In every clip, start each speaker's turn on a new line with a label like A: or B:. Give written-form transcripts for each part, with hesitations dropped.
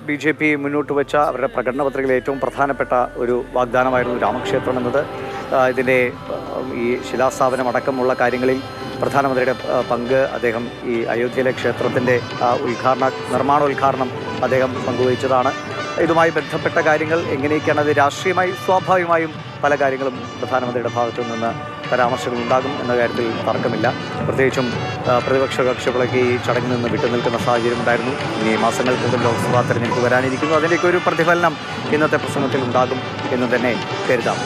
A: BJP മുന്നോട്ട് വെച്ച അവരുടെ പ്രകടന പത്രികയിൽ ഏറ്റവും പ്രധാനപ്പെട്ട ഒരു വാഗ്ദാനമായിരുന്നു രാമക്ഷേത്രം എന്നത്. ഇതിൻ്റെ ഈ ശിലാസ്ഥാപനമടക്കമുള്ള കാര്യങ്ങളിൽ പ്രധാനമന്ത്രിയുടെ പങ്ക് അദ്ദേഹം ഈ അയോധ്യയിലെ ക്ഷേത്രത്തിൻ്റെ നിർമ്മാണോദ്ഘാടനം അദ്ദേഹം പങ്കുവഹിച്ചതാണ്. ഇതുമായി ബന്ധപ്പെട്ട കാര്യങ്ങൾ എങ്ങനെയൊക്കെയാണ് അത് രാഷ്ട്രീയമായി സ്വാഭാവികമായും പല കാര്യങ്ങളും പ്രധാനമന്ത്രിയുടെ ഭാഗത്തു നിന്ന് പരാമർശങ്ങൾ ഉണ്ടാകും എന്ന കാര്യത്തിൽ തർക്കമില്ല. പ്രത്യേകിച്ചും പ്രതിപക്ഷ കക്ഷികളൊക്കെ ഈ ചടങ്ങിൽ നിന്ന് വിട്ടുനിൽക്കുന്ന സാഹചര്യം ഉണ്ടായിരുന്നു. ഇനി മാസങ്ങൾക്കുള്ളിൽ ലോക്സഭാ തെരഞ്ഞെടുപ്പ് വരാനിരിക്കുന്നു. അതിൻ്റെയൊക്കെ ഒരു പ്രതിഫലനം ഇന്നത്തെ പ്രസംഗത്തിൽ ഉണ്ടാകും എന്ന് തന്നെ കരുതാം.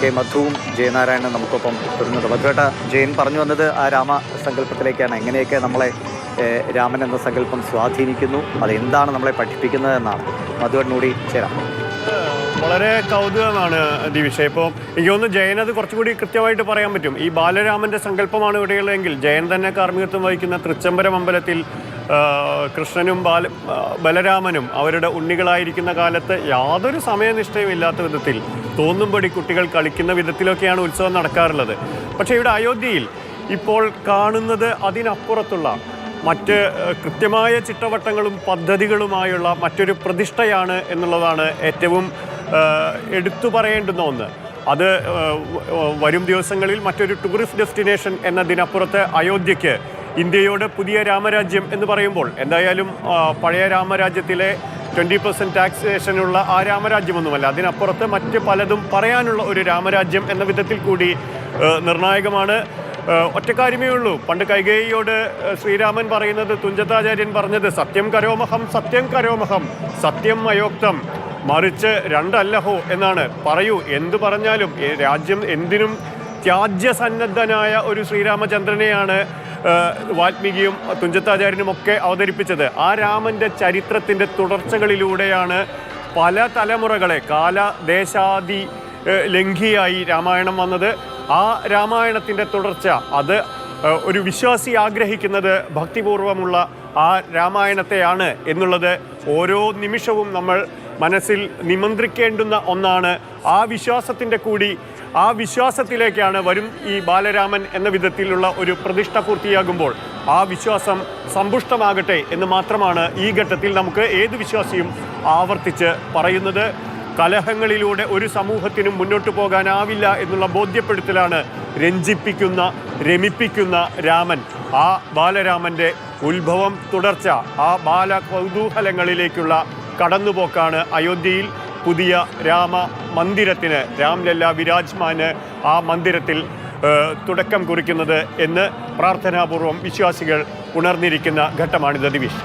A: കെ മധുവും ജയനാരായണനും നമുക്കൊപ്പം വരുന്നുണ്ട്. മധുവേട്ട, ജയൻ പറഞ്ഞു വന്നത് ആ രാമസങ്കല്പത്തിലേക്കാണ്. എങ്ങനെയൊക്കെ നമ്മളെ രാമൻ എന്ന സങ്കല്പം സ്വാധീനിക്കുന്നു, അതെന്താണ് നമ്മളെ പഠിപ്പിക്കുന്നത് എന്നാണ്. മധുവേട്ടനൂടി ചേരാം.
B: വളരെ കൗതുകമാണ് ദിവിഷ. ഇപ്പോൾ എനിക്ക് തോന്നുന്നു ജയനത് കുറച്ചുകൂടി കൃത്യമായിട്ട് പറയാൻ പറ്റും. ഈ ബാലരാമൻ്റെ സങ്കല്പമാണ് ഇവിടെയുള്ളതെങ്കിൽ ജയൻ തന്നെ കാർമ്മികത്വം വഹിക്കുന്ന തൃച്ചംബരം അമ്പലത്തിൽ കൃഷ്ണനും ബലരാമനും അവരുടെ ഉണ്ണികളായിരിക്കുന്ന കാലത്ത് യാതൊരു സമയനിഷ്ഠയും ഇല്ലാത്ത വിധത്തിൽ തോന്നുംപടി കുട്ടികൾ കളിക്കുന്ന വിധത്തിലൊക്കെയാണ് ഉത്സവം നടക്കാറുള്ളത്. പക്ഷേ ഇവിടെ അയോധ്യയിൽ ഇപ്പോൾ കാണുന്നത് അതിനപ്പുറത്തുള്ള മറ്റ് കൃത്യമായ ചിട്ടവട്ടങ്ങളും പദ്ധതികളുമായുള്ള മറ്റൊരു പ്രതിഷ്ഠയാണ് എന്നുള്ളതാണ് ഏറ്റവും എടുത്തു പറയേണ്ടുന്ന ഒന്ന്. അത് വരും ദിവസങ്ങളിൽ മറ്റൊരു ടൂറിസ്റ്റ് ഡെസ്റ്റിനേഷൻ എന്നതിനപ്പുറത്ത് അയോധ്യയ്ക്ക് ഇന്ത്യയോട് പുതിയ രാമരാജ്യം എന്ന് പറയുമ്പോൾ എന്തായാലും പഴയ രാമരാജ്യത്തിലെ 20% ടാക്സേഷനുള്ള ആ രാമരാജ്യമൊന്നുമല്ല, അതിനപ്പുറത്ത് മറ്റ് പലതും പറയാനുള്ള ഒരു രാമരാജ്യം എന്ന വിധത്തിൽ കൂടി നിർണായകമാണ്. ഒറ്റക്കാര്യമേ ഉള്ളൂ. പണ്ട് കൈകേയിയോട് ശ്രീരാമൻ പറയുന്നത്, തുഞ്ചത്താചാര്യൻ പറഞ്ഞത്, സത്യം കരോമഹം സത്യം കരോമഹം സത്യം അയോക്തം, മറിച്ച് രണ്ടല്ലഹോ എന്നാണ്. പറയൂ, എന്തു പറഞ്ഞാലും രാജ്യം എന്തിനും ത്യാജ്യസന്നദ്ധനായ ഒരു ശ്രീരാമചന്ദ്രനെയാണ് വാൽമീകിയും തുഞ്ചത്താചാര്യനുമൊക്കെ അവതരിപ്പിച്ചത്. ആ രാമൻ്റെ ചരിത്രത്തിൻ്റെ തുടർച്ചകളിലൂടെയാണ് പല തലമുറകളെ കാലദേശാദി ലംഘിയായി രാമായണം വന്നത്. ആ രാമായണത്തിൻ്റെ തുടർച്ച, അത് ഒരു വിശ്വാസി ആഗ്രഹിക്കുന്നത് ഭക്തിപൂർവമുള്ള ആ രാമായണത്തെയാണ് എന്നുള്ളത് ഓരോ നിമിഷവും നമ്മൾ മനസ്സിൽ നിമന്ത്രിക്കേണ്ടുന്ന ഒന്നാണ്. ആ വിശ്വാസത്തിലേക്കാണ് വരും ഈ ബാലരാമൻ എന്ന വിധത്തിലുള്ള ഒരു പ്രതിഷ്ഠ പൂർത്തിയാകുമ്പോൾ ആ വിശ്വാസം സമ്പുഷ്ടമാകട്ടെ എന്ന് മാത്രമാണ് ഈ ഘട്ടത്തിൽ നമുക്ക് ഏത് വിശ്വാസിയും ആവർത്തിച്ച് പറയുന്നത്. കലഹങ്ങളിലൂടെ ഒരു സമൂഹത്തിനും മുന്നോട്ട് പോകാനാവില്ല എന്നുള്ള ബോധ്യപ്പെടുത്തലാണ് രഞ്ജിപ്പിക്കുന്ന, രമിപ്പിക്കുന്ന രാമൻ. ആ ബാലരാമൻ്റെ ഉത്ഭവം, തുടർച്ച, ആ ബാല കൗതൂഹലങ്ങളിലേക്കുള്ള കടന്നുപോക്കാണ് അയോധ്യയിൽ പുതിയ രാമ മന്ദിരത്തിന്, രാംലല്ല വിരാജ്മാന് ആ മന്ദിരത്തിൽ തുടക്കം കുറിക്കുന്നത് എന്ന് പ്രാർത്ഥനാപൂർവം വിശ്വാസികൾ ഉണർന്നിരിക്കുന്ന ഘട്ടമാണിത്. ദിവിഷ്.